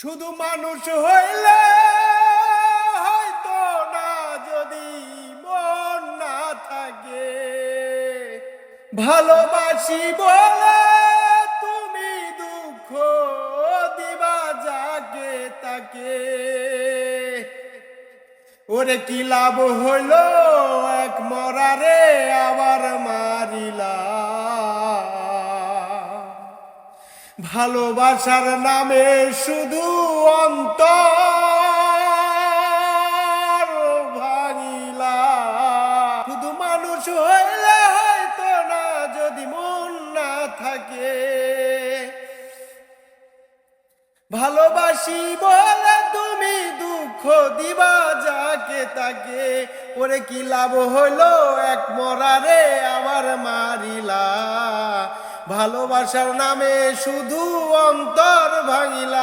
শুধু মানুষ হইলে হয়তো না, যদি মন না থাকে। ভালোবাসি বলে তুমি দুঃখ দিবা যাকে তাকে। ওরে কি লাভ হইল এক মরারে আবার মারিলা। ভালোবাসার নামে শুধু অন্তর ভাঙিলা। শুধু মানুষ হইলে হয়তো না, যদি মন না থাকে। ভালোবাসি বলে তুমি দুঃখ দিবা যাকে তাকে। ওরে কি লাভ হইল এক মরারে আবার মারিলা। ভালোবাসার নামে শুধু অন্তর ভাঙিলা।